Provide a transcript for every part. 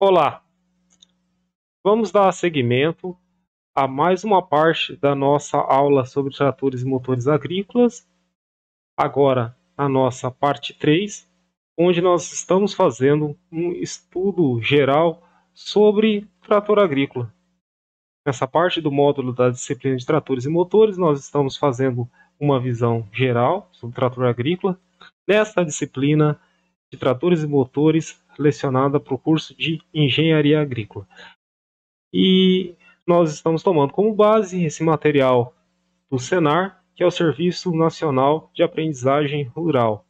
Olá, vamos dar seguimento a mais uma parte da nossa aula sobre tratores e motores agrícolas, agora a nossa parte 3, onde nós estamos fazendo um estudo geral sobre trator agrícola. Nessa parte do módulo da disciplina de tratores e motores, nós estamos fazendo uma visão geral sobre trator agrícola. Nesta disciplina de tratores e motores, lecionada para o curso de Engenharia Agrícola. E nós estamos tomando como base esse material do Senar, que é o Serviço Nacional de Aprendizagem Rural.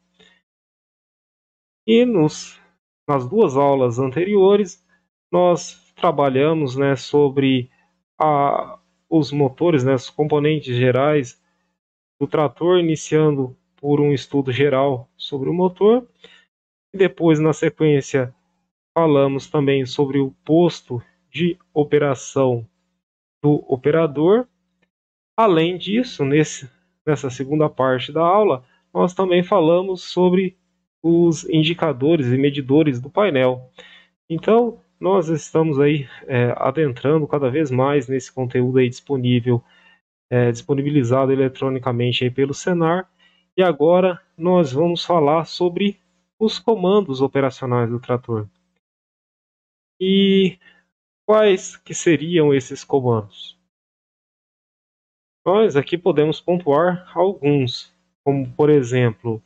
E nas duas aulas anteriores, nós trabalhamos sobre os motores, os componentes gerais do trator, iniciando por um estudo geral sobre o motor. E depois, na sequência, falamos também sobre o posto de operação do operador. Além disso, nessa segunda parte da aula, nós também falamos sobre os indicadores e medidores do painel. Então, nós estamos aí adentrando cada vez mais nesse conteúdo aí disponível, disponibilizado eletronicamente aí pelo Senar. E agora nós vamos falar sobre os comandos operacionais do trator. E quais que seriam esses comandos? Nós aqui podemos pontuar alguns, como por exemplo,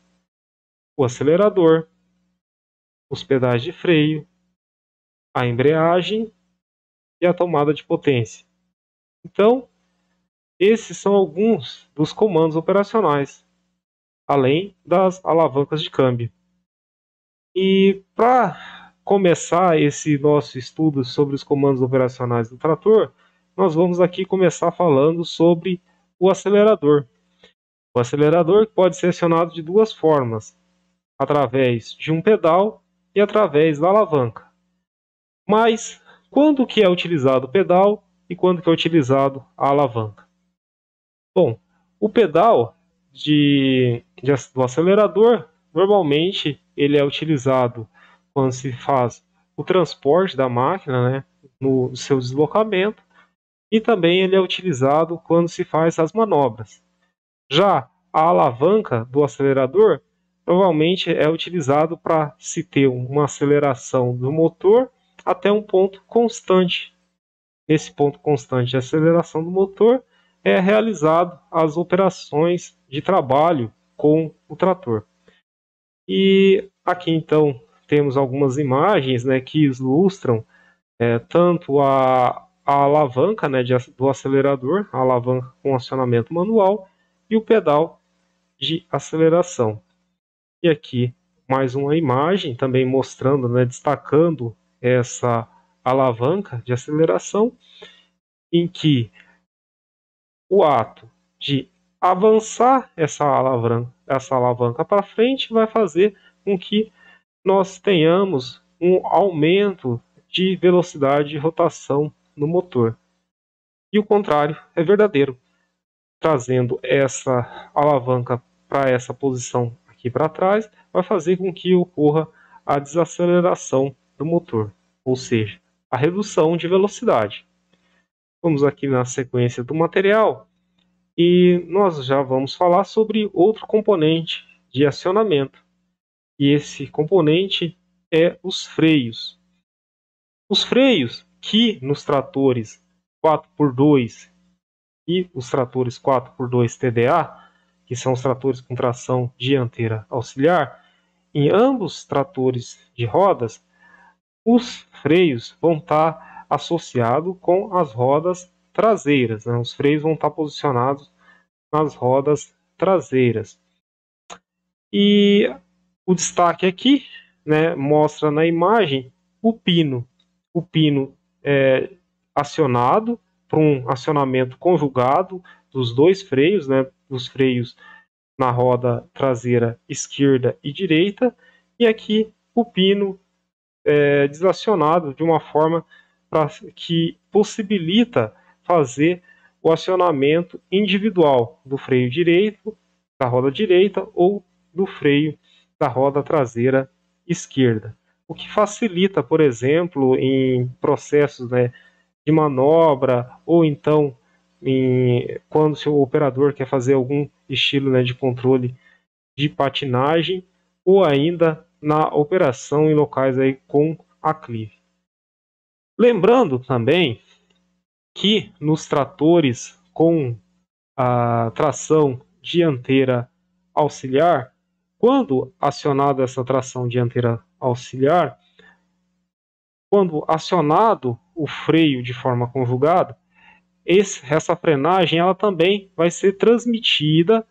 o acelerador, os pedais de freio, a embreagem e a tomada de potência. Então, esses são alguns dos comandos operacionais, além das alavancas de câmbio. E para começar esse nosso estudo sobre os comandos operacionais do trator, nós vamos aqui começar falando sobre o acelerador. O acelerador pode ser acionado de duas formas, através de um pedal e através da alavanca. Mas quando que é utilizado o pedal e quando que é utilizado a alavanca? Bom, o pedal do acelerador, normalmente ele é utilizado quando se faz o transporte da máquina, no seu deslocamento, e também ele é utilizado quando se faz as manobras. Já a alavanca do acelerador provavelmente é utilizado para se ter uma aceleração do motor até um ponto constante. Nesse ponto constante de aceleração do motor é realizado as operações de trabalho com o trator. E aqui então temos algumas imagens que ilustram tanto a alavanca do acelerador, a alavanca com acionamento manual, e o pedal de aceleração. E aqui mais uma imagem também mostrando, destacando essa alavanca de aceleração, em que o ato de avançar essa alavanca para frente vai fazer com que nós tenhamos um aumento de velocidade de rotação no motor. E o contrário é verdadeiro. Trazendo essa alavanca para essa posição aqui para trás, vai fazer com que ocorra a desaceleração do motor, ou seja, a redução de velocidade. Vamos aqui na sequência do material e nós já vamos falar sobre outro componente de acionamento. E esse componente é os freios. Os freios que nos tratores 4x2 e os tratores 4x2 TDA, que são os tratores com tração dianteira auxiliar, em ambos tratores de rodas, os freios vão estar associados com as rodas traseiras. Os freios vão estar posicionados nas rodas traseiras. E o destaque aqui mostra na imagem o pino. O pino é acionado para um acionamento conjugado dos dois freios, dos freios na roda traseira esquerda e direita, e aqui o pino é desacionado de uma forma que possibilita fazer o acionamento individual do freio direito, da roda direita, ou do freio da roda traseira esquerda. o que facilita, por exemplo, em processos, né, de manobra, ou então quando o operador quer fazer algum estilo, né, de controle de patinagem, ou ainda na operação em locais aí com aclive. Lembrando também que nos tratores com a tração dianteira auxiliar, quando acionada essa tração dianteira auxiliar, quando acionado o freio de forma conjugada, essa frenagem ela também vai ser transmitida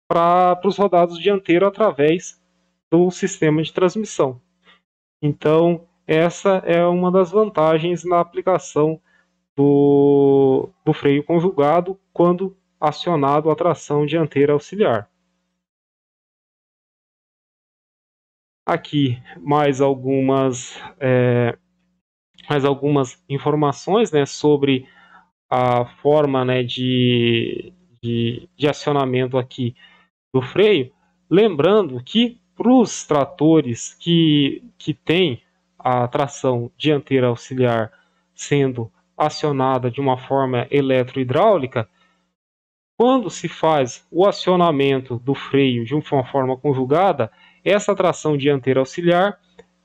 para os rodados dianteiros através do sistema de transmissão. Então, essa é uma das vantagens na aplicação do freio conjugado quando acionado a tração dianteira auxiliar. Aqui mais algumas informações, né, sobre a forma, né, de acionamento aqui do freio. Lembrando que para os tratores que têm a tração dianteira auxiliar sendo acionada de uma forma eletrohidráulica, quando se faz o acionamento do freio de uma forma conjugada, essa tração dianteira auxiliar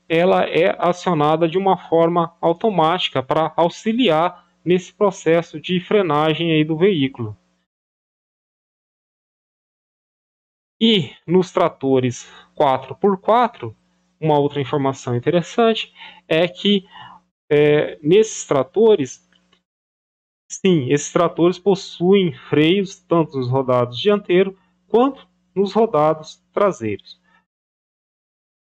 ela é acionada de uma forma automática para auxiliar nesse processo de frenagem aí do veículo. E nos tratores 4x4, uma outra informação interessante é que nesses tratores, sim, esses tratores possuem freios tanto nos rodados dianteiros quanto nos rodados traseiros.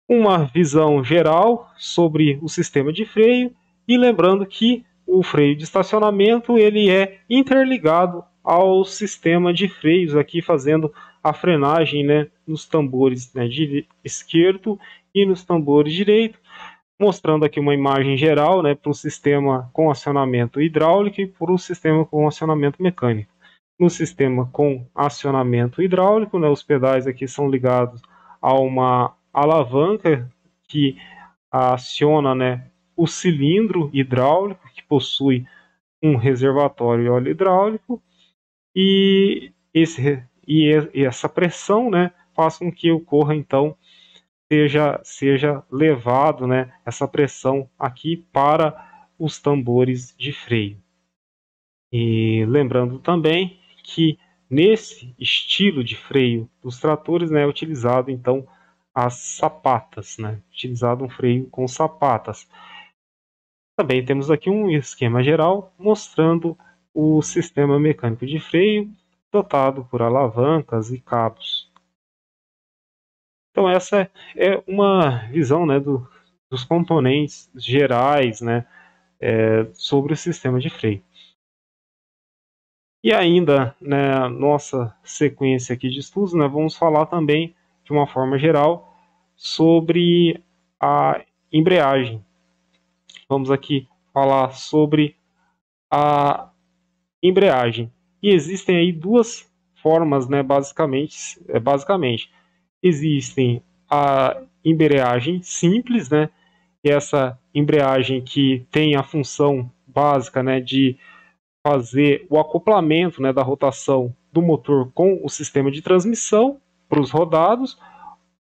Uma visão geral sobre o sistema de freio e lembrando que o freio de estacionamento ele é interligado ao sistema de freios aqui fazendo a frenagem, né, nos tambores, né, de esquerdo e nos tambores direito, mostrando aqui uma imagem geral, né, para o sistema com acionamento hidráulico e para o sistema com acionamento mecânico. No sistema com acionamento hidráulico, né, os pedais aqui são ligados a uma alavanca que aciona, né, o cilindro hidráulico que possui um reservatório de óleo hidráulico e essa pressão, né, faz com que ocorra então seja levado, né, essa pressão aqui para os tambores de freio. E lembrando também que nesse estilo de freio dos tratores, né, é utilizado então as sapatas, né, utilizado um freio com sapatas. Também temos aqui um esquema geral mostrando o sistema mecânico de freio dotado por alavancas e cabos. Então essa é uma visão, né, dos componentes gerais, né, sobre o sistema de freio. E ainda, né, nossa sequência aqui de estudos, né, vamos falar também de uma forma geral sobre a embreagem. Vamos aqui falar sobre a embreagem. E existem aí duas formas, né, basicamente existem a embreagem simples, né, e essa embreagem que tem a função básica, né, de fazer o acoplamento, né, da rotação do motor com o sistema de transmissão para os rodados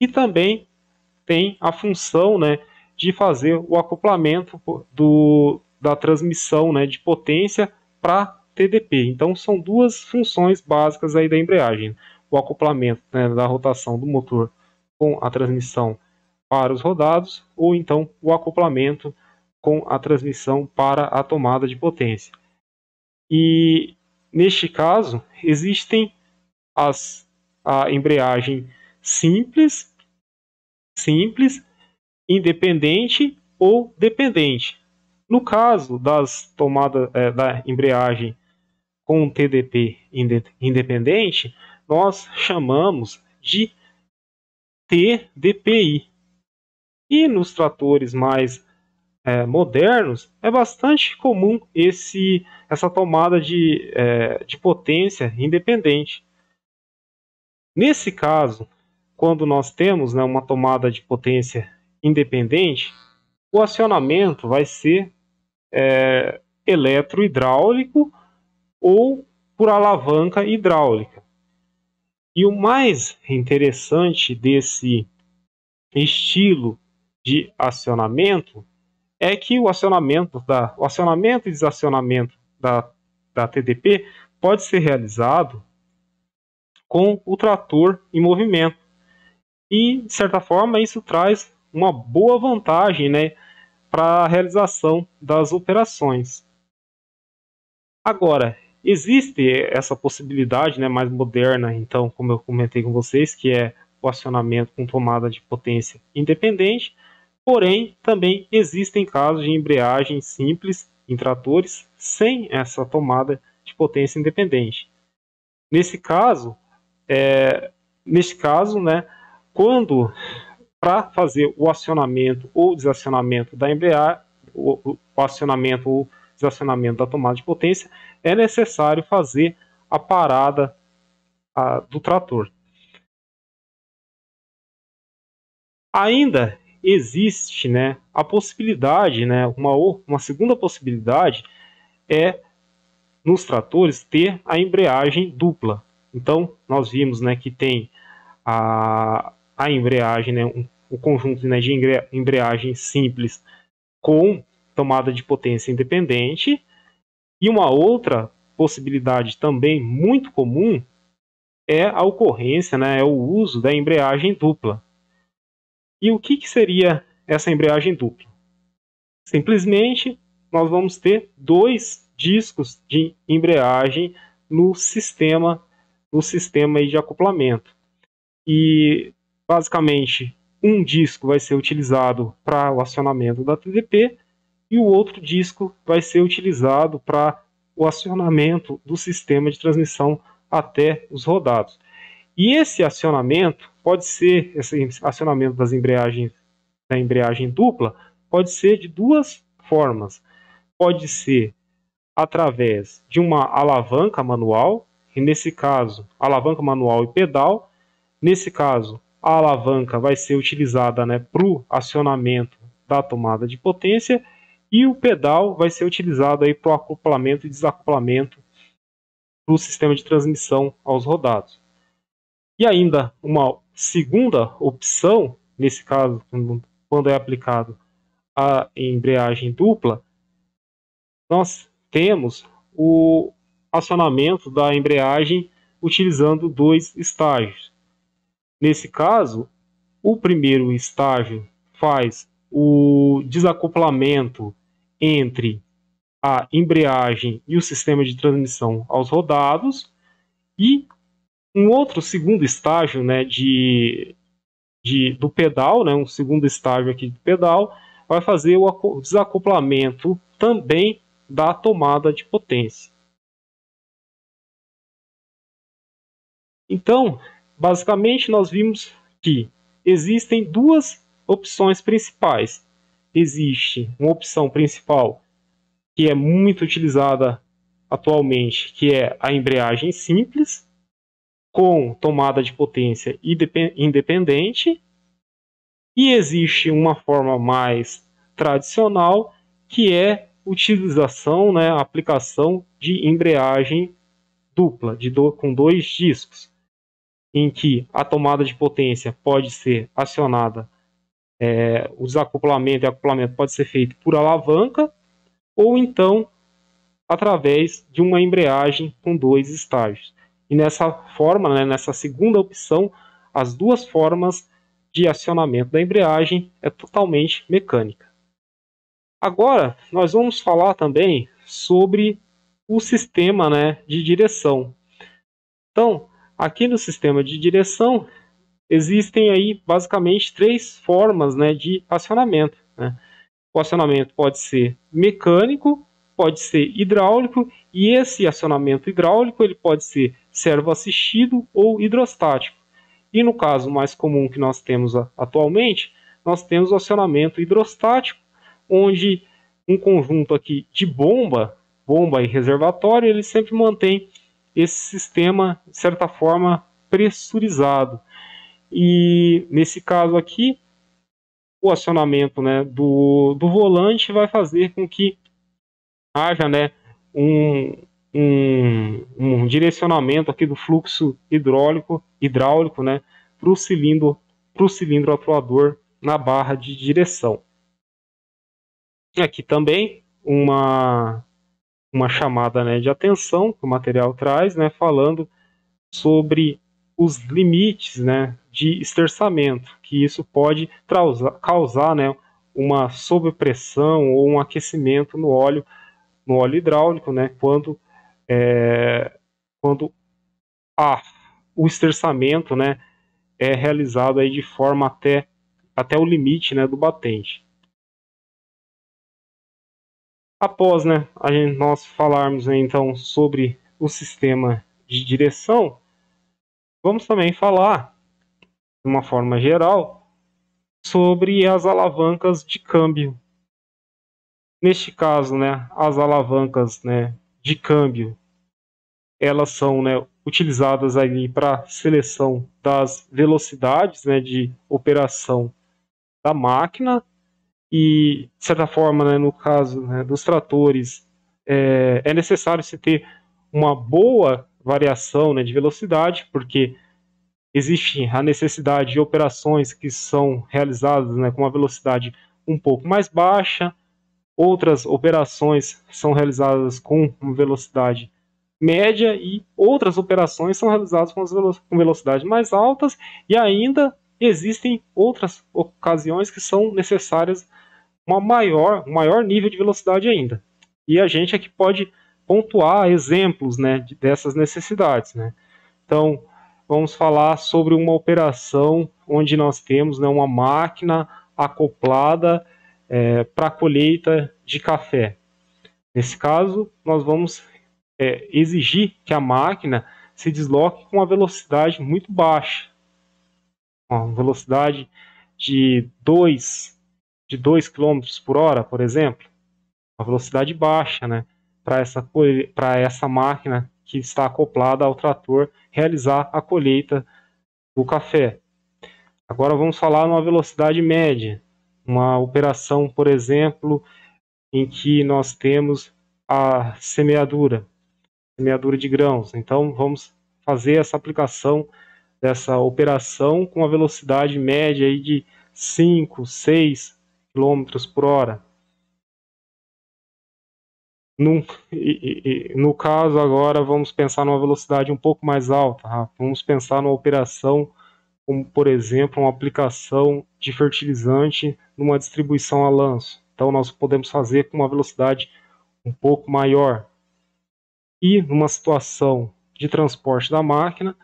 e também tem a função, né, de fazer o acoplamento da transmissão, né, de potência para TDP. Então são duas funções básicas aí da embreagem: o acoplamento, né, da rotação do motor com a transmissão para os rodados ou então o acoplamento com a transmissão para a tomada de potência. E neste caso existem a embreagem simples, independente ou dependente. No caso das tomadas da embreagem com TDP independente, nós chamamos de TDPI. E nos tratores mais modernos, é bastante comum essa tomada de potência independente. Nesse caso, quando nós temos, né, uma tomada de potência independente, o acionamento vai ser eletrohidráulico ou por alavanca hidráulica. E o mais interessante desse estilo de acionamento é que o acionamento e desacionamento da TDP pode ser realizado com o trator em movimento. E, de certa forma, isso traz uma boa vantagem, né, para a realização das operações. Agora, existe essa possibilidade, né, mais moderna, então, como eu comentei com vocês, que é o acionamento com tomada de potência independente, porém, também existem casos de embreagem simples em tratores sem essa tomada de potência independente. Nesse caso, né, quando para fazer o acionamento ou desacionamento da embreagem, o acionamento ou desacionamento da tomada de potência, é necessário fazer a parada do trator. Ainda existe, né, a possibilidade, né, uma segunda possibilidade é nos tratores ter a embreagem dupla. Então, nós vimos, né, que tem a embreagem, né, um conjunto, né, de embreagem simples com tomada de potência independente. E uma outra possibilidade também muito comum é a ocorrência, né, é o uso da embreagem dupla. E o que seria essa embreagem dupla? Simplesmente nós vamos ter dois discos de embreagem no sistema de acoplamento. E basicamente um disco vai ser utilizado para o acionamento da TDP e o outro disco vai ser utilizado para o acionamento do sistema de transmissão até os rodados. E esse acionamento esse acionamento da embreagem dupla, pode ser de duas formas. Pode ser através de uma alavanca manual, e nesse caso, alavanca manual e pedal. Nesse caso, a alavanca vai ser utilizada, né, para o acionamento da tomada de potência e o pedal vai ser utilizado para o acoplamento e desacoplamento do sistema de transmissão aos rodados. E ainda uma segunda opção, nesse caso, quando é aplicado a embreagem dupla, nós temos o acionamento da embreagem utilizando dois estágios. Nesse caso, o primeiro estágio faz o desacoplamento entre a embreagem e o sistema de transmissão aos rodados, e um outro segundo estágio, né, do pedal, né, um segundo estágio aqui do pedal, vai fazer o desacoplamento também da tomada de potência. Então, basicamente, nós vimos que existem duas opções principais. Existe uma opção principal que é muito utilizada atualmente, que é a embreagem simples, com tomada de potência independente, e existe uma forma mais tradicional, que é utilização, né, a aplicação de embreagem dupla, com dois discos, em que a tomada de potência pode ser acionada, o desacoplamento e acoplamento pode ser feito por alavanca, ou então através de uma embreagem com dois estágios. E nessa forma, né, nessa segunda opção, as duas formas de acionamento da embreagem é totalmente mecânica. Agora, nós vamos falar também sobre o sistema, né, de direção. Então, aqui no sistema de direção, existem aí basicamente três formas, né, de acionamento, né? O acionamento pode ser mecânico, pode ser hidráulico, e esse acionamento hidráulico ele pode ser servo-assistido ou hidrostático. E no caso mais comum que nós temos atualmente, nós temos o acionamento hidrostático, onde um conjunto aqui de bomba e reservatório, ele sempre mantém esse sistema, de certa forma, pressurizado. E nesse caso aqui, o acionamento, né, do volante vai fazer com que haja, né, um direcionamento aqui do fluxo hidráulico, né, para o cilindro atuador na barra de direção. Aqui também uma chamada, né, de atenção que o material traz, né, falando sobre os limites, né, de esterçamento, que isso pode causar, né, uma sobrepressão ou um aquecimento no óleo hidráulico, né, quando o esterçamento, né, é realizado aí de forma até o limite, né, do batente. Após, né, nós falarmos então sobre o sistema de direção, vamos também falar, de uma forma geral, sobre as alavancas de câmbio. Neste caso, né, as alavancas, né, de câmbio, elas são, né, utilizadas ali para seleção das velocidades, né, de operação da máquina e, de certa forma, né, no caso, né, dos tratores, é necessário se ter uma boa variação, né, de velocidade, porque existe a necessidade de operações que são realizadas, né, com uma velocidade um pouco mais baixa, outras operações são realizadas com uma velocidade média e outras operações são realizadas com velocidades mais altas, e ainda existem outras ocasiões que são necessárias um maior nível de velocidade ainda. E a gente aqui pode pontuar exemplos, né, dessas necessidades, né? Então, vamos falar sobre uma operação onde nós temos, né, uma máquina acoplada para a colheita de café. Nesse caso, nós vamos exigir que a máquina se desloque com uma velocidade muito baixa, uma velocidade de 2 km por hora, por exemplo, uma velocidade baixa, né, para essa máquina que está acoplada ao trator realizar a colheita do café. Agora vamos falar numa velocidade média, uma operação, por exemplo, em que nós temos a semeadura de grãos. Então vamos fazer essa aplicação dessa operação com uma velocidade média aí de 5, 6 km por hora. No caso agora, vamos pensar numa velocidade um pouco mais alta. Tá? Vamos pensar numa operação como, por exemplo, uma aplicação de fertilizante numa distribuição a lanço. Então nós podemos fazer com uma velocidade um pouco maior. E numa situação de transporte da máquina,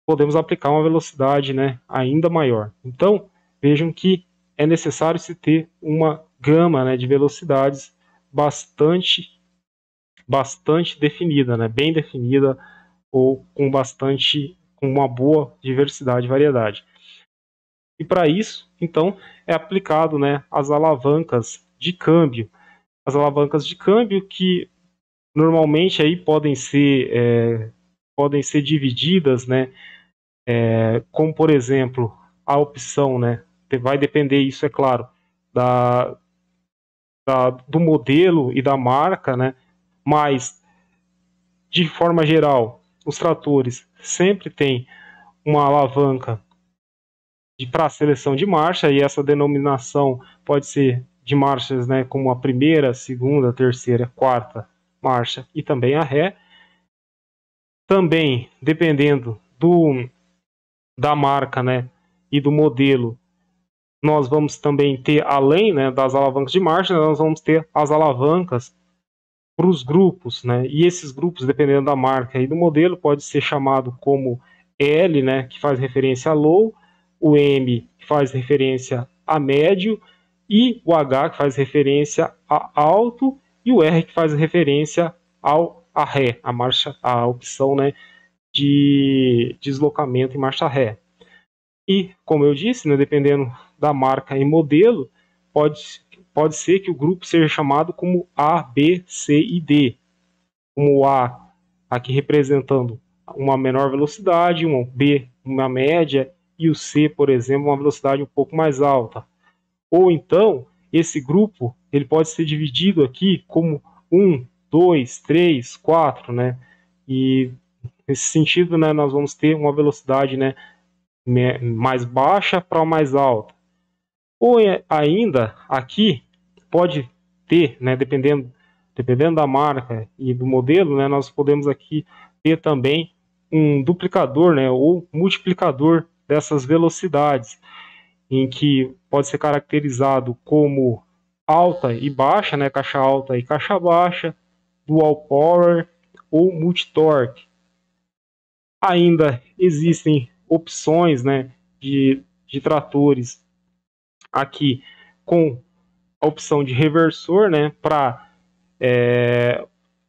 podemos aplicar uma velocidade, né, ainda maior. Então, vejam que é necessário se ter uma gama, né, de velocidades bastante definida, né, bem definida, ou com uma boa diversidade e variedade. E para isso, então, é aplicado, né, as alavancas de câmbio. As alavancas de câmbio que normalmente aí podem ser divididas, né, como por exemplo a opção, né, vai depender, isso é claro, do modelo e da marca, né, mas de forma geral os tratores sempre têm uma alavanca para seleção de marcha, e essa denominação pode ser de marchas, né, como a primeira, segunda, terceira, quarta marcha e também a ré. Também, dependendo da marca, né, e do modelo, nós vamos também ter, além, né, das alavancas de marcha, nós vamos ter as alavancas para os grupos, né, e esses grupos, dependendo da marca e do modelo, pode ser chamado como L, né, que faz referência a low, o M, que faz referência a médio, e o H, que faz referência a alto, e o R, que faz referência a ré, a opção, né, de deslocamento em marcha ré. E, como eu disse, né, dependendo da marca e modelo, pode ser que o grupo seja chamado como A, B, C e D. Como o A, aqui representando uma menor velocidade, um B, uma média, e o C, por exemplo, uma velocidade um pouco mais alta. Ou então, esse grupo ele pode ser dividido aqui como 1, 2, 3, 4, né? E nesse sentido, né, nós vamos ter uma velocidade, né, mais baixa para mais alta. Ou ainda aqui pode ter, né, dependendo da marca e do modelo, né, nós podemos aqui ter também um duplicador, né, ou multiplicador dessas velocidades, em que pode ser caracterizado como alta e baixa, né, caixa alta e caixa baixa, dual power ou multitorque. Ainda existem opções, né, de tratores aqui com a opção de reversor, né, para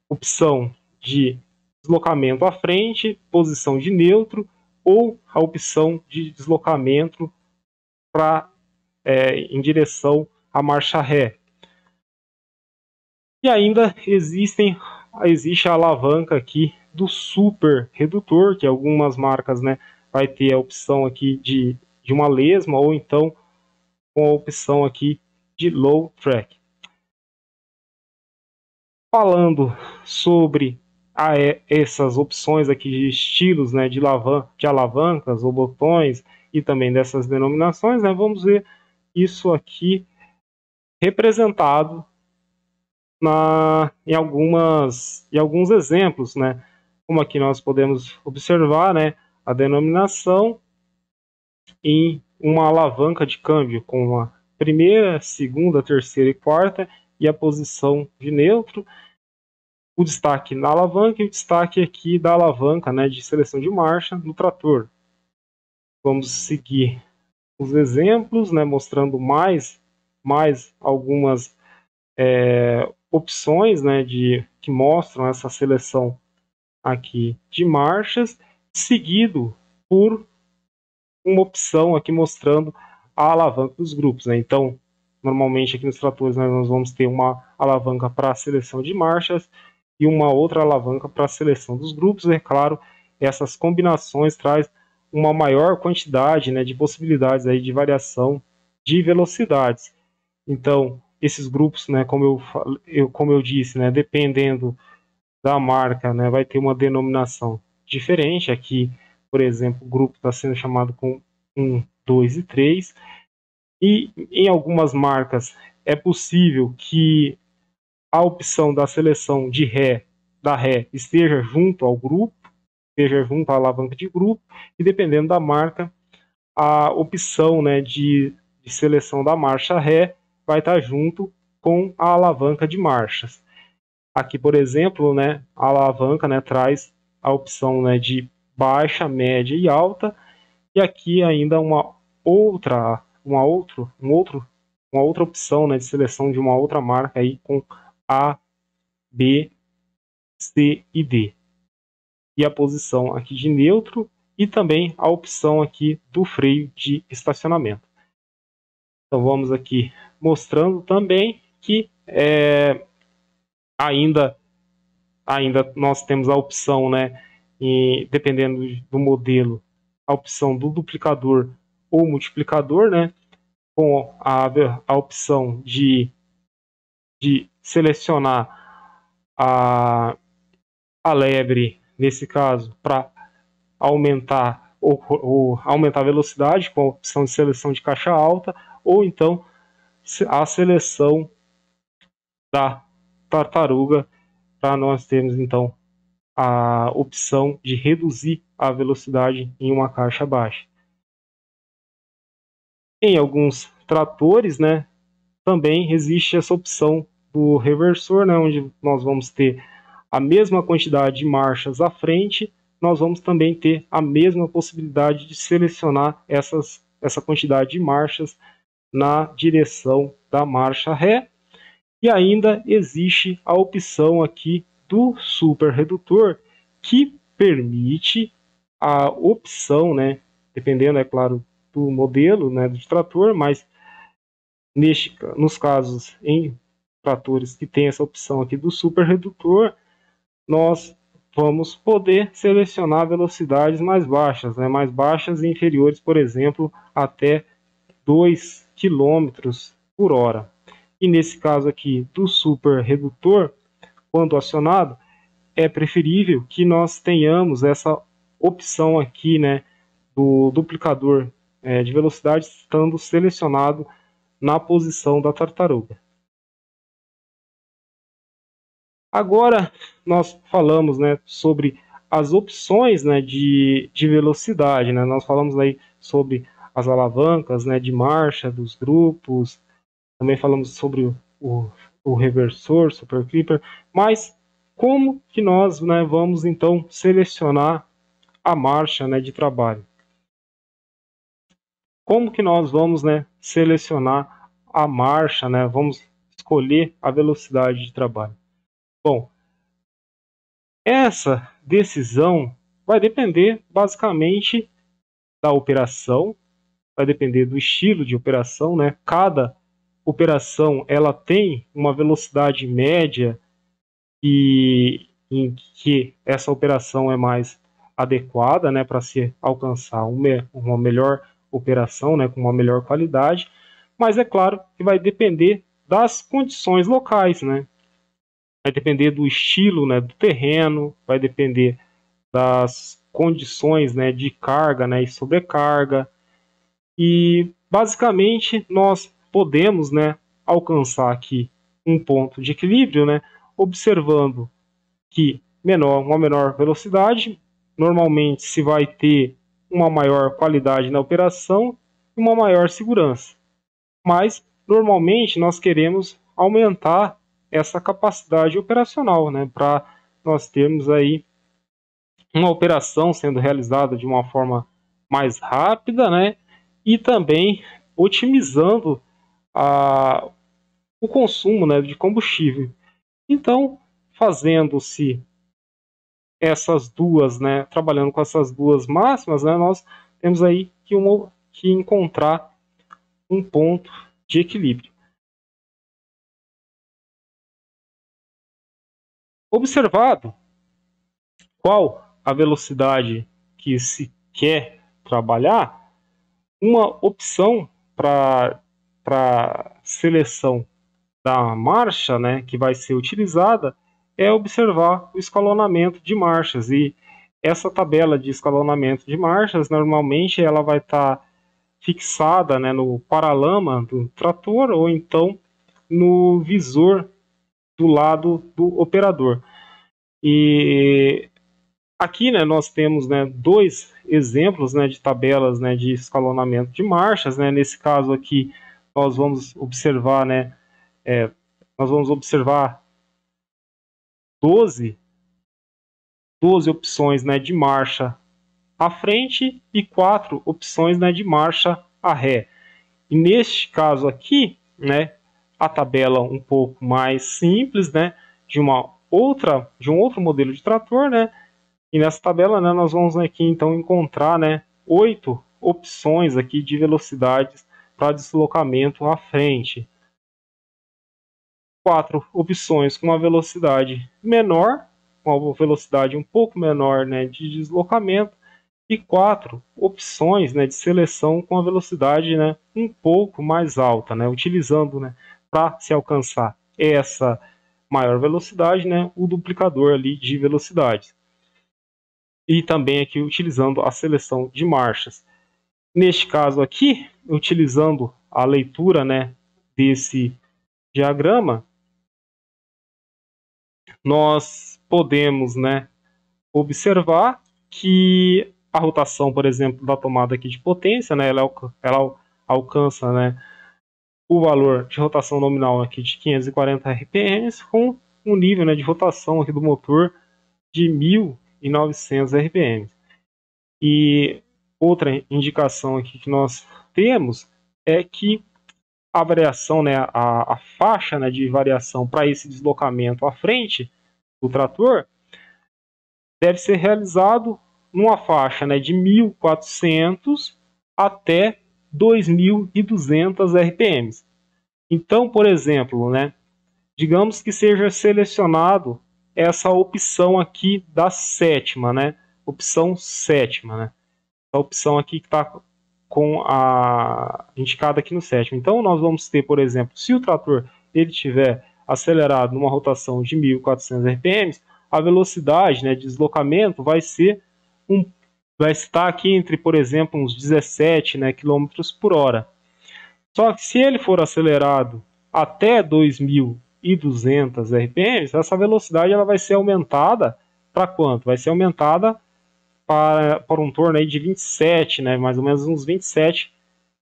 opção de deslocamento à frente, posição de neutro, ou a opção de deslocamento em direção à marcha ré. E ainda existe a alavanca aqui do super redutor, que algumas marcas, né, vai ter a opção aqui de uma lesma, ou então com a opção aqui de low track. Falando sobre essas opções aqui de estilos, né, de alavancas ou botões e também dessas denominações, né, vamos ver isso aqui representado em alguns exemplos, né, como aqui nós podemos observar, né, a denominação em uma alavanca de câmbio com a primeira, segunda, terceira e quarta e a posição de neutro, o destaque na alavanca e o destaque aqui da alavanca, né, de seleção de marcha no trator. Vamos seguir os exemplos, né, mostrando mais algumas opções, né, que mostram essa seleção aqui de marchas, seguido por uma opção aqui mostrando a alavanca dos grupos, né? Então, normalmente aqui nos tratores, né, nós vamos ter uma alavanca para a seleção de marchas e uma outra alavanca para a seleção dos grupos. É claro, essas combinações traz uma maior quantidade, né, de possibilidades aí de variação de velocidades. Então, esses grupos, né, como eu disse, né, dependendo da marca, né, vai ter uma denominação diferente. Aqui, por exemplo, o grupo está sendo chamado com 1, 2 e 3. E em algumas marcas é possível que a opção da seleção da ré esteja junto ao grupo, esteja junto à alavanca de grupo, e dependendo da marca, a opção, né, de seleção da marcha ré vai estar junto com a alavanca de marchas. Aqui, por exemplo, né, a alavanca, né, traz a opção, né, de baixa, média e alta, e aqui ainda uma outra opção, né, de seleção de uma outra marca aí com A, B, C e D. E a posição aqui de neutro e também a opção aqui do freio de estacionamento. Então vamos aqui mostrando também que ainda nós temos a opção, né, dependendo do modelo, a opção do duplicador ou multiplicador, né, com a opção de selecionar a lebre, nesse caso, para aumentar aumentar a velocidade, com a opção de seleção de caixa alta, ou então a seleção da tartaruga, para nós termos então a opção de reduzir a velocidade em uma caixa baixa. Em alguns tratores, né, também existe essa opção do reversor, né, onde nós vamos ter a mesma quantidade de marchas à frente, nós vamos também ter a mesma possibilidade de selecionar essa quantidade de marchas na direção da marcha ré. E ainda existe a opção aqui do super redutor, que permite a opção, né, dependendo, é claro, do modelo, né, do trator, mas nos casos em tratores que tem essa opção aqui do super redutor, nós vamos poder selecionar velocidades mais baixas, né, mais baixas e inferiores, por exemplo, até 2 km km por hora. E nesse caso aqui do super redutor, quando acionado, é preferível que nós tenhamos essa opção aqui, né, do duplicador de velocidade estando selecionado na posição da tartaruga. Agora nós falamos, né, sobre as opções, né, de velocidade, né? Nós falamos aí sobre as alavancas, né, de marcha dos grupos, também falamos sobre o reversor, super clipper, mas como que nós, né, vamos então selecionar a marcha, né, de trabalho? Como que nós vamos, né, selecionar a marcha, né? Vamos escolher a velocidade de trabalho. Bom, essa decisão vai depender basicamente da operação, vai depender do estilo de operação, né? Cada operação ela tem uma velocidade média e em que essa operação é mais adequada, né, para se alcançar uma melhor operação, né, com uma melhor qualidade, mas é claro que vai depender das condições locais, né? Vai depender do estilo, né, do terreno, vai depender das condições, né, de carga, né, e sobrecarga. E basicamente nós podemos, né, alcançar aqui um ponto de equilíbrio, né, observando que uma menor velocidade normalmente se vai ter uma maior qualidade na operação e uma maior segurança. Mas normalmente nós queremos aumentar essa capacidade operacional, né, para nós termos aí uma operação sendo realizada de uma forma mais rápida, né, e também otimizando o consumo, né, de combustível. Então, fazendo-se essas duas, né, trabalhando com essas duas máximas, né, nós temos aí que encontrar um ponto de equilíbrio. Observado qual a velocidade que se quer trabalhar, uma opção para seleção da marcha, né, que vai ser utilizada é observar o escalonamento de marchas. E essa tabela de escalonamento de marchas, normalmente ela vai estar fixada, né, no paralama do trator ou então no visor do lado do operador. E aqui, né, nós temos, né, dois exemplos, né, de tabelas, né, de escalonamento de marchas, né. Nesse caso aqui nós vamos observar, né, nós vamos observar 12 opções, né, de marcha à frente e 4 opções, né, de marcha a ré. E neste caso aqui, né, a tabela um pouco mais simples, né, de um outro modelo de trator, né, e nessa tabela, né, nós vamos aqui então encontrar, né, 8 opções aqui de velocidades para deslocamento à frente. 4 opções com uma velocidade menor, com uma velocidade um pouco menor, né, de deslocamento, e 4 opções, né, de seleção com a velocidade, né, um pouco mais alta, né, utilizando, né, para se alcançar essa maior velocidade, né, o duplicador ali de velocidades. E também aqui utilizando a seleção de marchas. Neste caso aqui, utilizando a leitura, né, desse diagrama, nós podemos, né, observar que a rotação, por exemplo, da tomada aqui de potência, né, ela alcança, né, o valor de rotação nominal aqui de 540 RPM com um nível, né, de rotação aqui do motor de 1.900 RPM. E outra indicação aqui que nós temos é que a variação, né, a faixa, né, de variação para esse deslocamento à frente do trator deve ser realizado numa faixa, né, de 1.400 até 2.200 RPM. Então, por exemplo, né, digamos que seja selecionado essa opção aqui da sétima, né, opção sétima, né, a opção aqui que está com a indicada aqui no sétimo. Então nós vamos ter, por exemplo, se o trator ele tiver acelerado numa rotação de 1.400 RPM, a velocidade, né, de deslocamento vai estar aqui entre, por exemplo, uns 17, né, km por hora. Só que se ele for acelerado até 2.200 RPM, essa velocidade ela vai ser aumentada para quanto? Vai ser aumentada para um torno aí de 27, né, mais ou menos uns 27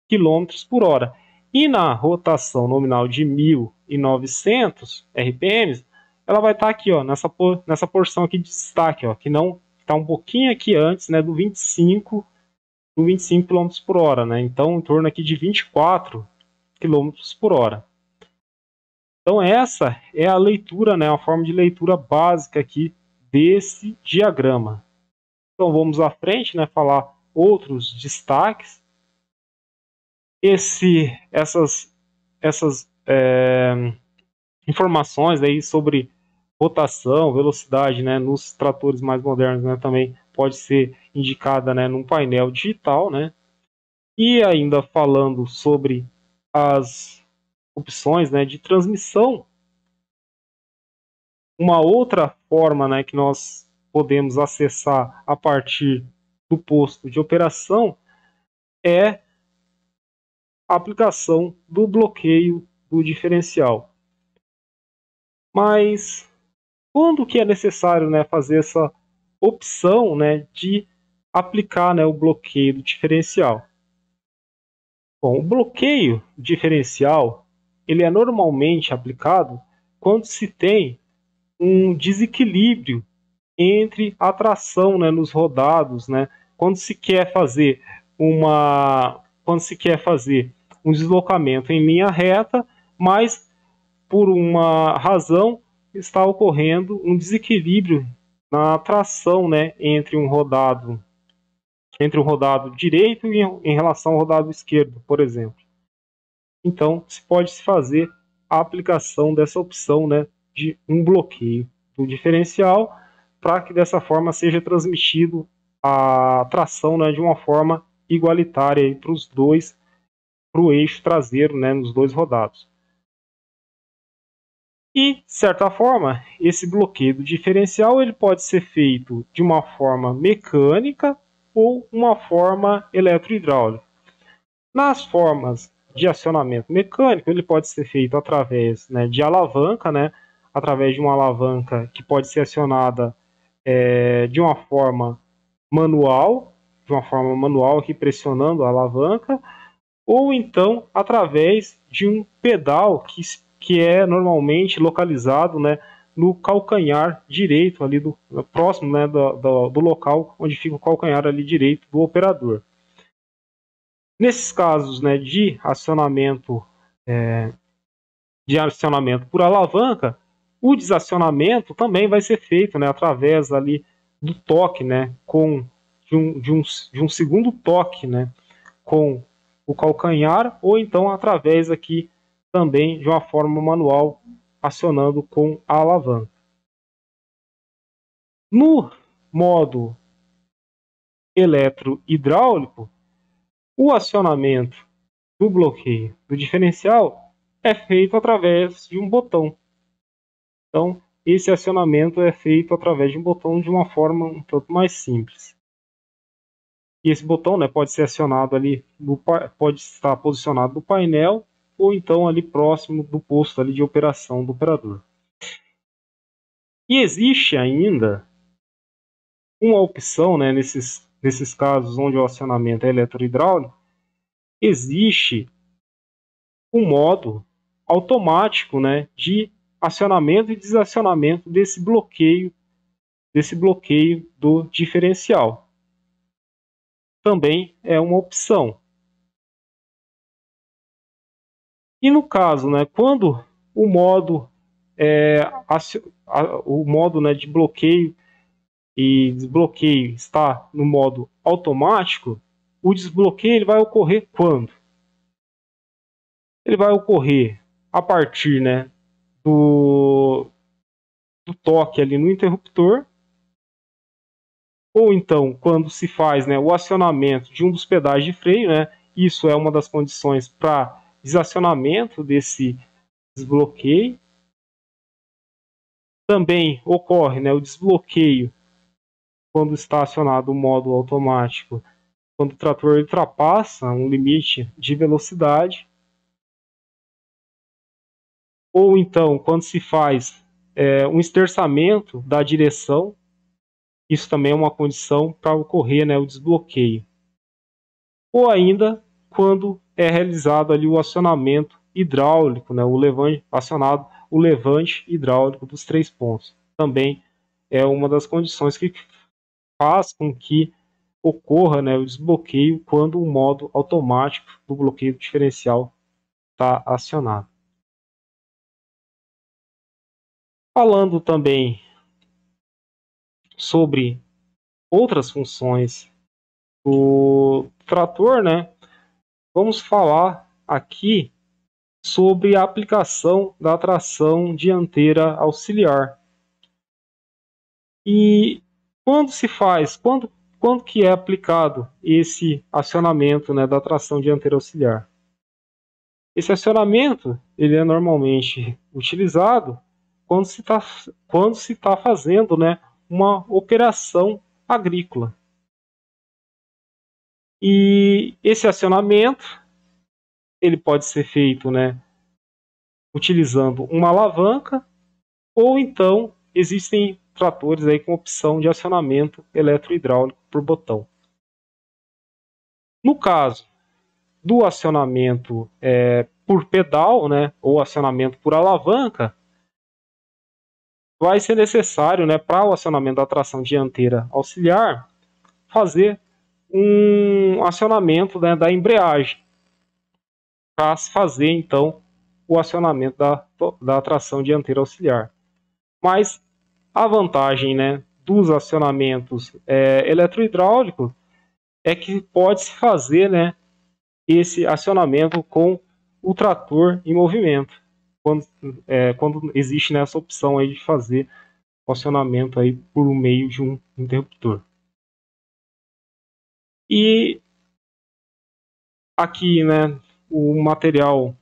km por hora. E na rotação nominal de 1.900 RPM, ela vai estar aqui, ó, nessa porção aqui de destaque, ó, que não está um pouquinho aqui antes, né, do 25 km por hora, né? Então, em torno aqui de 24 km por hora. Então, essa é a leitura, né, a forma de leitura básica aqui desse diagrama. Então, vamos à frente, né, falar outros destaques. Essas informações aí sobre rotação, velocidade, né, nos tratores mais modernos, né, também pode ser indicada, né, num painel digital, né. E ainda falando sobre as opções, né, de transmissão, uma outra forma, né, que nós podemos acessar a partir do posto de operação é a aplicação do bloqueio do diferencial. Mas quando que é necessário, né, fazer essa opção, né, de aplicar, né, o bloqueio do diferencial? Bom, o bloqueio diferencial ele é normalmente aplicado quando se tem um desequilíbrio entre a tração, né, nos rodados, né, quando se quer fazer um deslocamento em linha reta, mas por uma razão está ocorrendo um desequilíbrio na tração, né, entre um rodado direito em relação ao rodado esquerdo, por exemplo. Então, se pode se fazer a aplicação dessa opção, né, de um bloqueio do diferencial, para que dessa forma seja transmitido a tração, né, de uma forma igualitária para os dois, para o eixo traseiro, né, nos dois rodados. E, de certa forma, esse bloqueio do diferencial ele pode ser feito de uma forma mecânica ou uma forma eletrohidráulica. Nas formas de acionamento mecânico, ele pode ser feito através, né, de alavanca, né, através de uma alavanca que pode ser acionada de uma forma manual, aqui pressionando a alavanca, ou então através de um pedal que é normalmente localizado, né, no calcanhar direito, ali próximo, né, do local onde fica o calcanhar ali direito do operador. Nesses casos, né, de acionamento por alavanca, o desacionamento também vai ser feito, né, através ali do toque, né, de um segundo toque, né, com o calcanhar, ou então através aqui também de uma forma manual, acionando com a alavanca. No modo eletrohidráulico, o acionamento do bloqueio do diferencial é feito através de um botão. Então, esse acionamento é feito através de um botão de uma forma um pouco mais simples. E esse botão, né, pode ser acionado ali, pode estar posicionado no painel ou então ali próximo do posto ali de operação do operador. E existe ainda uma opção, né, nesses casos onde o acionamento é eletrohidráulico, existe um modo automático, né, de acionamento e desacionamento desse bloqueio do diferencial. Também é uma opção. E no caso, né, quando o modo né, de bloqueio e desbloqueio está no modo automático, o desbloqueio ele vai ocorrer quando? Ele vai ocorrer a partir, né, do toque ali no interruptor, ou então quando se faz, né, o acionamento de um dos pedais de freio, né, isso é uma das condições para desacionamento desse desbloqueio. Também ocorre, né, o desbloqueio quando está acionado o modo automático, quando o trator ultrapassa um limite de velocidade, ou então quando se faz um esterçamento da direção, isso também é uma condição para ocorrer, né, o desbloqueio. Ou ainda quando é realizado ali o acionamento hidráulico, né, acionado o levante hidráulico dos 3 pontos. Também é uma das condições que faz com que ocorra, né, o desbloqueio quando o modo automático do bloqueio diferencial está acionado. Falando também sobre outras funções do trator, né, vamos falar aqui sobre a aplicação da tração dianteira auxiliar. E quando que é aplicado esse acionamento, né, da tração dianteira auxiliar? Esse acionamento ele é normalmente utilizado quando se tá fazendo, né, uma operação agrícola. E esse acionamento ele pode ser feito, né, utilizando uma alavanca, ou então existem tratores aí com opção de acionamento eletrohidráulico por botão. No caso do acionamento por pedal, né, ou acionamento por alavanca, vai ser necessário, né, para o acionamento da tração dianteira auxiliar, fazer um acionamento, né, da embreagem, para se fazer então o acionamento da tração dianteira auxiliar. Mas a vantagem, né, dos acionamentos eletrohidráulicos é que pode-se fazer, né, esse acionamento com o trator em movimento, quando existe, né, essa opção aí de fazer o acionamento aí por meio de um interruptor. E aqui, né, o material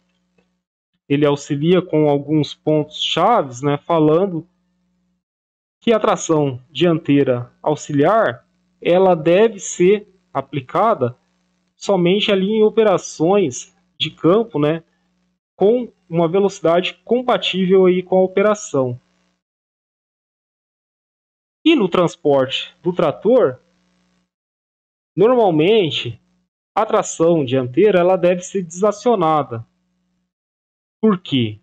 ele auxilia com alguns pontos chaves, né, falando que a tração dianteira auxiliar ela deve ser aplicada somente ali em operações de campo, né, com uma velocidade compatível aí com a operação. E no transporte do trator, normalmente a tração dianteira ela deve ser desacionada. Por quê?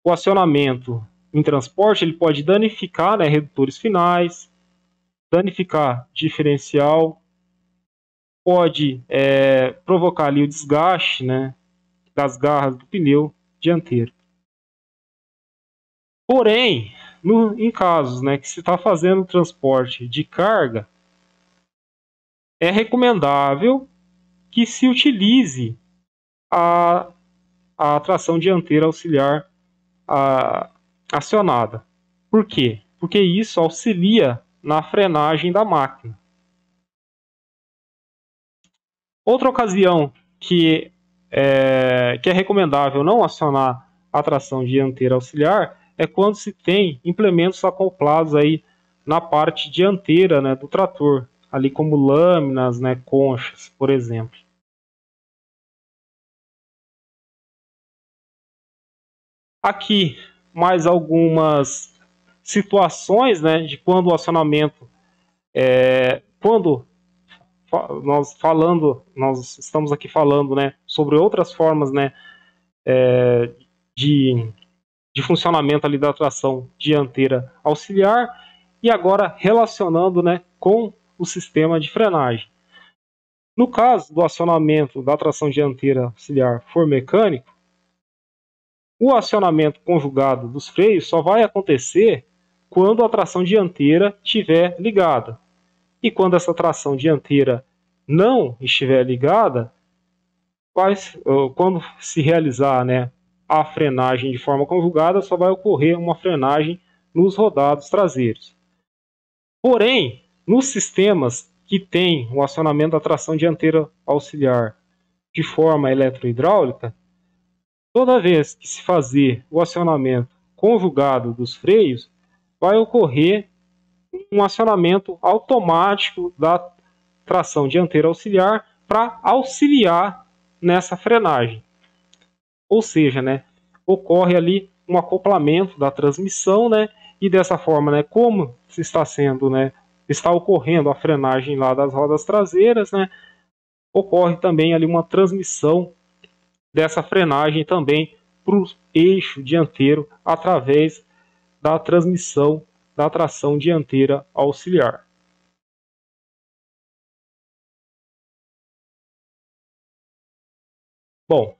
O acionamento em transporte ele pode danificar, né, redutores finais, danificar diferencial, pode provocar ali o desgaste, né, das garras do pneu dianteiro. Porém, em casos, né, que se está fazendo transporte de carga, é recomendável que se utilize a tração dianteira auxiliar acionada. Por quê? Porque isso auxilia na frenagem da máquina. Outra ocasião que é recomendável não acionar a tração dianteira auxiliar é quando se tem implementos acoplados aí na parte dianteira, né, do trator, ali como lâminas, né, conchas, por exemplo. Aqui mais algumas situações, né, de quando o acionamento quando nós estamos aqui falando, né, sobre outras formas, né, de funcionamento ali da tração dianteira auxiliar, e agora relacionando, né, com o sistema de frenagem. No caso do acionamento da tração dianteira auxiliar for mecânico, o acionamento conjugado dos freios só vai acontecer quando a tração dianteira estiver ligada. E quando essa tração dianteira não estiver ligada, quando se realizar, né, a frenagem de forma conjugada, só vai ocorrer uma frenagem nos rodados traseiros. Porém, nos sistemas que têm o acionamento da tração dianteira auxiliar de forma eletrohidráulica, toda vez que se fazer o acionamento conjugado dos freios, vai ocorrer um acionamento automático da tração dianteira auxiliar para auxiliar nessa frenagem. Ou seja, ocorre ali um acoplamento da transmissão, e dessa forma, como está ocorrendo a frenagem lá das rodas traseiras, ocorre também ali uma transmissão dessa frenagem também para o eixo dianteiro através da transmissão da tração dianteira auxiliar. Bom,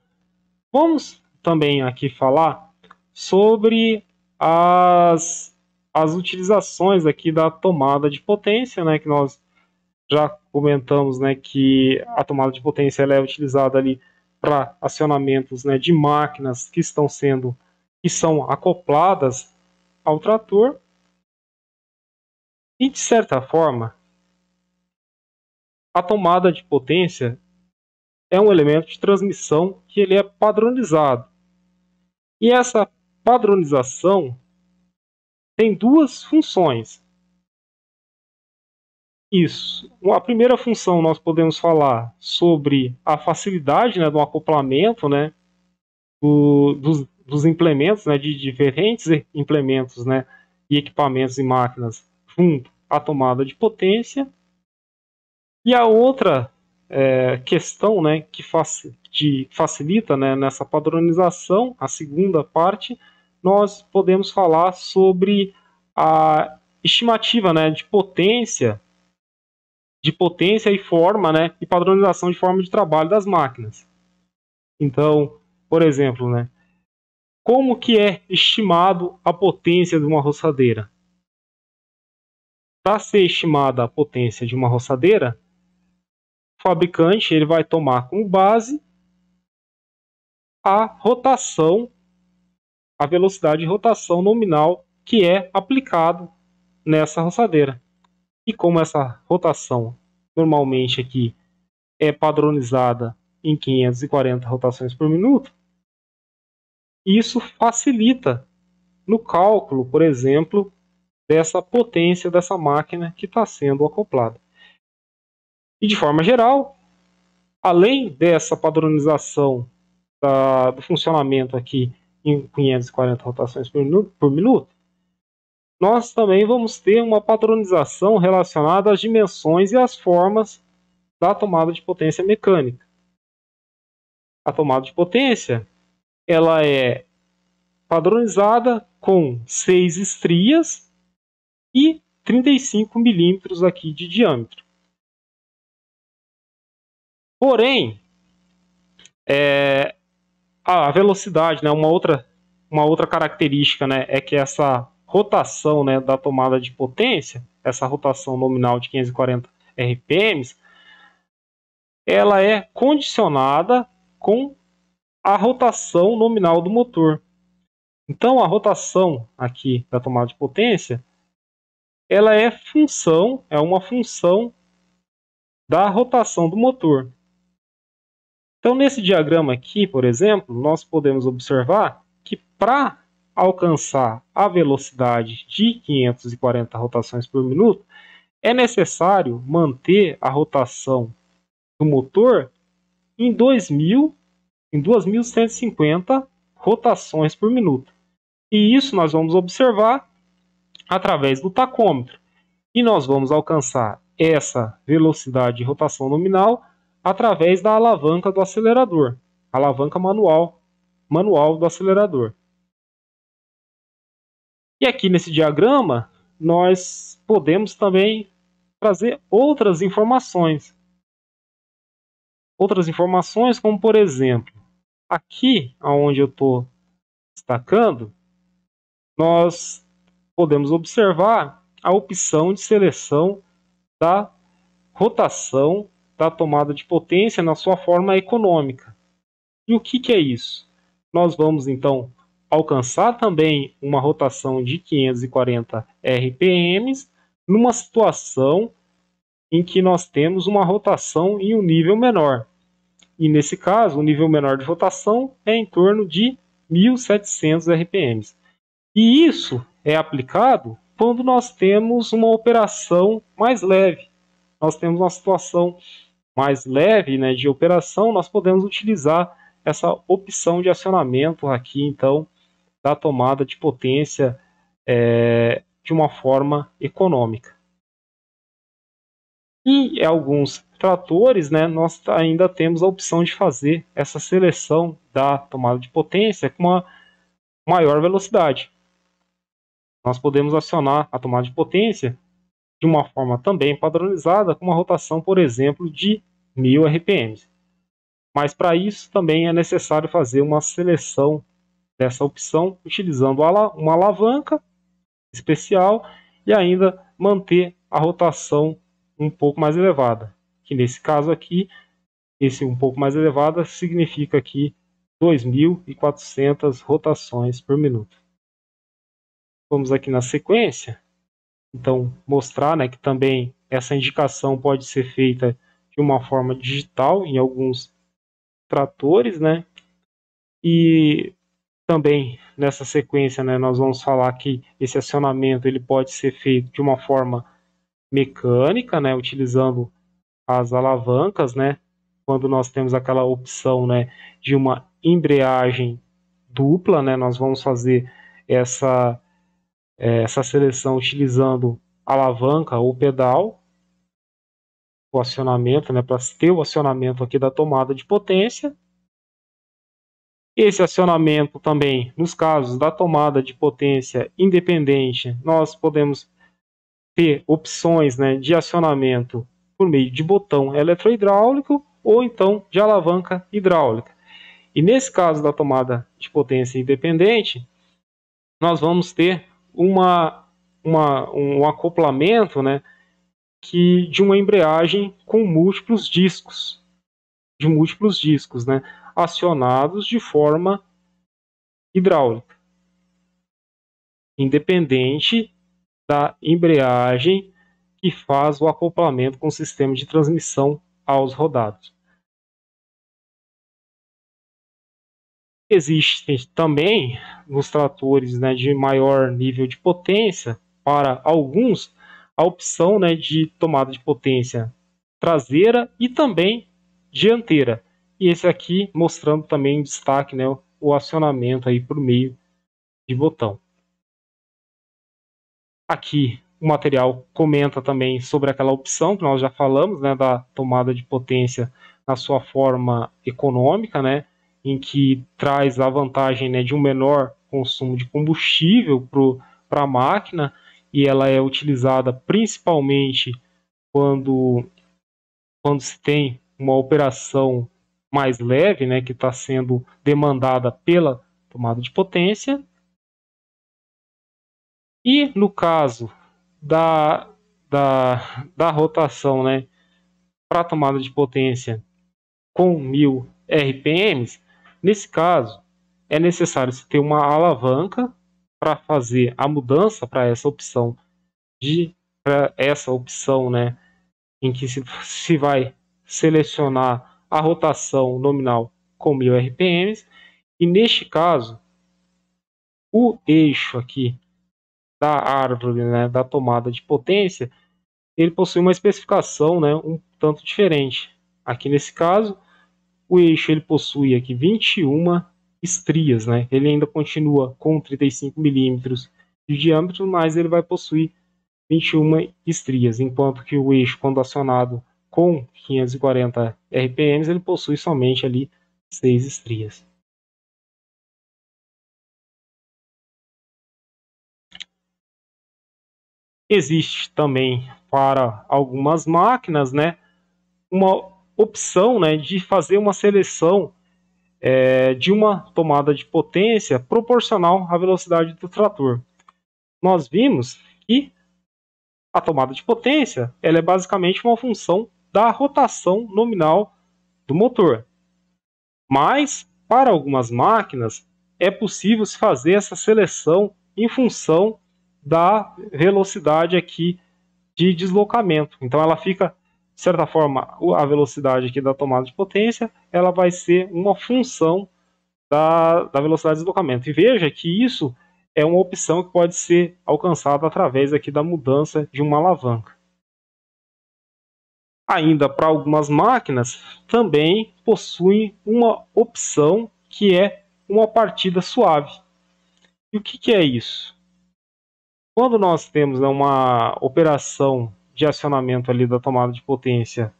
vamos também aqui falar sobre as utilizações aqui da tomada de potência, que nós já comentamos, que a tomada de potência ela é utilizada ali para acionamentos, de máquinas que são acopladas ao trator. E de certa forma, a tomada de potência é um elemento de transmissão que ele é padronizado. E essa padronização tem duas funções. Isso. A primeira função nós podemos falar sobre a facilidade do acoplamento dos implementos, de diferentes implementos e equipamentos e máquinas junto à tomada de potência. E a outra questão que facilita nessa padronização, a segunda parte, nós podemos falar sobre a estimativa de potência e forma, e padronização de forma de trabalho das máquinas. Então, por exemplo, como que é estimado a potência de uma roçadeira? Para ser estimada a potência de uma roçadeira, o fabricante ele vai tomar como base a rotação, a velocidade de rotação nominal que é aplicado nessa roçadeira. E como essa rotação normalmente aqui é padronizada em 540 rotações por minuto, isso facilita no cálculo, por exemplo, dessa potência dessa máquina que está sendo acoplada. E de forma geral, além dessa padronização do funcionamento aqui em 540 rotações por minuto, nós também vamos ter uma padronização relacionada às dimensões e às formas da tomada de potência mecânica. A tomada de potência ela é padronizada com 6 estrias e 35 milímetros aqui de diâmetro. Porém, a velocidade, uma outra característica, é que essa rotação da tomada de potência, essa rotação nominal de 540 RPM, ela é condicionada com a rotação nominal do motor. Então, a rotação aqui da tomada de potência, ela é uma função da rotação do motor. Então, nesse diagrama aqui, por exemplo, nós podemos observar que para alcançar a velocidade de 540 rotações por minuto, é necessário manter a rotação do motor em 2.150 rotações por minuto. E isso nós vamos observar através do tacômetro. E nós vamos alcançar essa velocidade de rotação nominal através da alavanca do acelerador, alavanca manual do acelerador. E aqui nesse diagrama, nós podemos também trazer outras informações. Outras informações como, por exemplo, aqui onde eu estou destacando, nós podemos observar a opção de seleção da rotação da tomada de potência na sua forma econômica. E o que é isso? Nós vamos, então, alcançar também uma rotação de 540 RPM numa situação em que nós temos uma rotação em um nível menor. E nesse caso, o nível menor de rotação é em torno de 1.700 RPMs. E isso é aplicado quando nós temos uma operação mais leve. Nós temos uma situação mais leve, né, de operação, nós podemos utilizar essa opção de acionamento aqui, então, da tomada de potência de uma forma econômica. E em alguns tratores, né, nós ainda temos a opção de fazer essa seleção da tomada de potência com uma maior velocidade. Nós podemos acionar a tomada de potência de uma forma também padronizada, com uma rotação, por exemplo, de 1.000 RPMs. Mas para isso também é necessário fazer uma seleção dessa opção, utilizando uma alavanca especial e ainda manter a rotação um pouco mais elevada. Que nesse caso aqui, esse um pouco mais elevada significa aqui 2.400 rotações por minuto. Vamos aqui na sequência, então mostrar, né, que também essa indicação pode ser feita de uma forma digital em alguns tratores, né? E também nessa sequência, né, nós vamos falar que esse acionamento ele pode ser feito de uma forma mecânica, né, utilizando as alavancas, né, quando nós temos aquela opção, né, de uma embreagem dupla, né, nós vamos fazer essa seleção utilizando alavanca ou pedal, o acionamento, né, para ter o acionamento aqui da tomada de potência. Esse acionamento também, nos casos da tomada de potência independente, nós podemos ter opções, né, de acionamento por meio de botão eletrohidráulico ou então de alavanca hidráulica. E nesse caso da tomada de potência independente, nós vamos ter um acoplamento, né, de uma embreagem com múltiplos discos, né, acionados de forma hidráulica, independente da embreagem que faz o acoplamento com o sistema de transmissão aos rodados. Existe também nos tratores, né, de maior nível de potência, para alguns, a opção, né, de tomada de potência traseira e também dianteira. E esse aqui mostrando também em destaque, né, o acionamento aí por meio de botão. Aqui o material comenta também sobre aquela opção que nós já falamos, né, da tomada de potência na sua forma econômica, né, em que traz a vantagem, né, de um menor consumo de combustível para a máquina, e ela é utilizada principalmente quando se tem uma operação mais leve, né, que está sendo demandada pela tomada de potência. E no caso da rotação, né, para tomada de potência com 1.000 RPMs, nesse caso é necessário se ter uma alavanca para fazer a mudança para essa opção né, em que se vai selecionar a rotação nominal com 1.000 RPMs, e neste caso o eixo aqui da árvore, né, da tomada de potência, ele possui uma especificação, né, um tanto diferente. Aqui nesse caso, o eixo ele possui aqui 21 estrias, né? Ele ainda continua com 35 milímetros de diâmetro, mas ele vai possuir 21 estrias, enquanto que o eixo, quando acionado com 540 RPMs, ele possui somente ali 6 estrias. Existe também para algumas máquinas, né, uma opção, né, de fazer uma seleção de uma tomada de potência proporcional à velocidade do trator. Nós vimos que a tomada de potência ela é basicamente uma função da rotação nominal do motor. Mas, para algumas máquinas, é possível se fazer essa seleção em função da velocidade aqui de deslocamento. Então ela fica de certa forma, a velocidade aqui da tomada de potência, ela vai ser uma função da velocidade de deslocamento. E veja que isso é uma opção que pode ser alcançada através aqui da mudança de uma alavanca. Ainda para algumas máquinas, também possuem uma opção que é uma partida suave. E o que é isso? Quando nós temos uma operação de acionamento ali da tomada de potência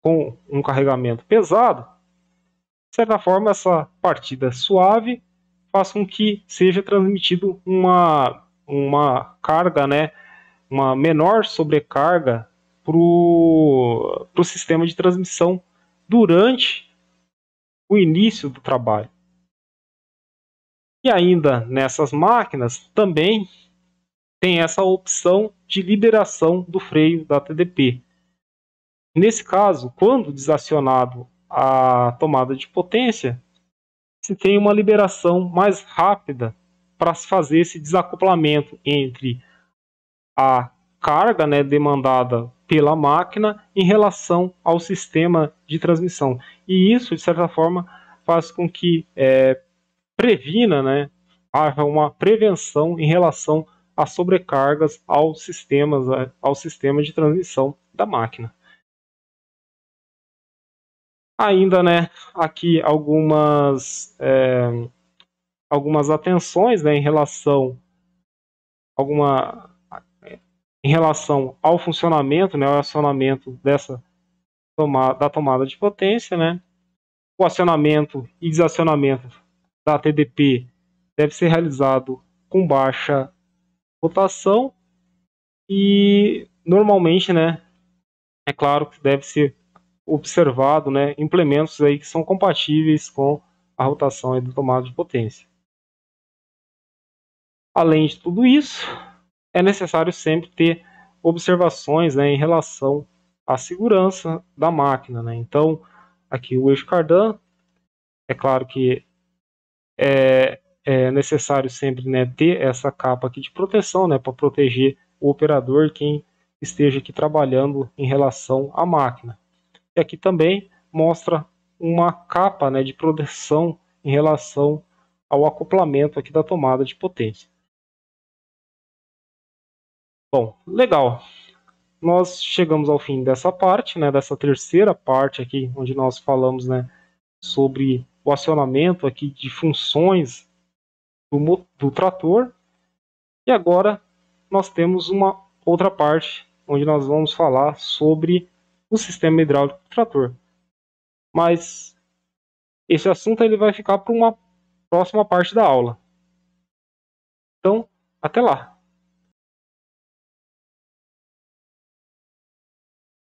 com um carregamento pesado, de certa forma essa partida suave faz com que seja transmitido uma carga, né, uma menor sobrecarga para o sistema de transmissão durante o início do trabalho. E ainda nessas máquinas também tem essa opção de liberação do freio da TDP. Nesse caso, quando desacionado a tomada de potência, se tem uma liberação mais rápida para se fazer esse desacoplamento entre a carga, né, demandada pela máquina em relação ao sistema de transmissão. E isso, de certa forma, faz com que previna, né, haja uma prevenção em relação a sobrecargas ao sistema de transmissão da máquina. Ainda, né, aqui algumas atenções, né, em relação ao funcionamento, né, ao acionamento da tomada de potência, né. O acionamento e desacionamento da TDP deve ser realizado com baixa rotação e normalmente, né, é claro que deve ser observado, né, implementos aí que são compatíveis com a rotação aí da tomada de potência. Além de tudo isso, é necessário sempre ter observações, né, em relação à segurança da máquina, né? Então, aqui o eixo cardan, é claro que é necessário sempre, né, ter essa capa aqui de proteção, né, para proteger o operador e quem esteja aqui trabalhando em relação à máquina. E aqui também mostra uma capa, né, de proteção em relação ao acoplamento aqui da tomada de potência. Bom, legal. Nós chegamos ao fim dessa parte, né, dessa terceira parte aqui, onde nós falamos, né, sobre o acionamento aqui de funções do trator. E agora nós temos uma outra parte, onde nós vamos falar sobre o sistema hidráulico do trator. Mas esse assunto ele vai ficar para uma próxima parte da aula. Então, até lá!